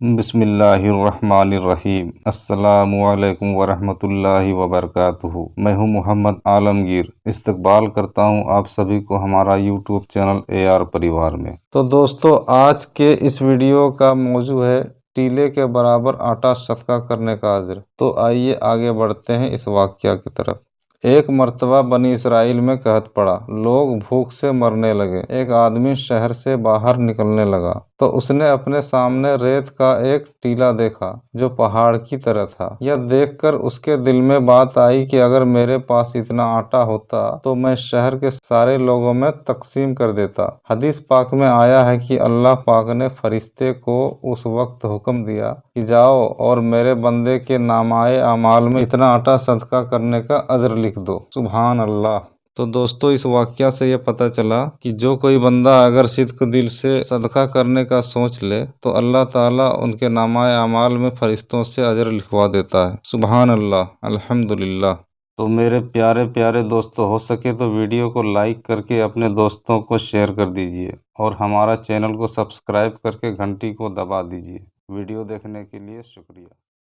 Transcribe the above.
बिस्मिल्लाहिर्रहमानिर्रहीम। अस्सलामु अलैकुम वरहमतुल्लाहि वबरकातुहू। मैं हूँ मोहम्मद आलमगीर। इस्तकबाल करता हूँ आप सभी को हमारा यूट्यूब चैनल AR परिवार में। तो दोस्तों, आज के इस वीडियो का मौजू है टीले के बराबर आटा सदका करने का अजर। तो आइए आगे बढ़ते हैं इस वाक़या की तरफ। एक मर्तबा बनी इसराइल में कहत पड़ा, लोग भूख से मरने लगे। एक आदमी शहर से बाहर निकलने लगा तो उसने अपने सामने रेत का एक टीला देखा जो पहाड़ की तरह था। यह देखकर उसके दिल में बात आई कि अगर मेरे पास इतना आटा होता तो मैं शहर के सारे लोगों में तकसीम कर देता। हदीस पाक में आया है कि अल्लाह पाक ने फरिश्ते को उस वक्त हुक्म दिया कि जाओ और मेरे बंदे के नामाए अमाल में इतना आटा सदका करने का अजर लिख दो। सुभान अल्लाह। तो दोस्तों, इस वाक़या से ये पता चला कि जो कोई बंदा अगर सिद्क दिल से सदका करने का सोच ले तो अल्लाह ताला उनके नामाए अमाल में फरिश्तों से अजर लिखवा देता है। सुभान अल्लाह, अल्हम्दुलिल्लाह। तो मेरे प्यारे प्यारे दोस्तों, हो सके तो वीडियो को लाइक करके अपने दोस्तों को शेयर कर दीजिए और हमारा चैनल को सब्सक्राइब करके घंटी को दबा दीजिए। वीडियो देखने के लिए शुक्रिया।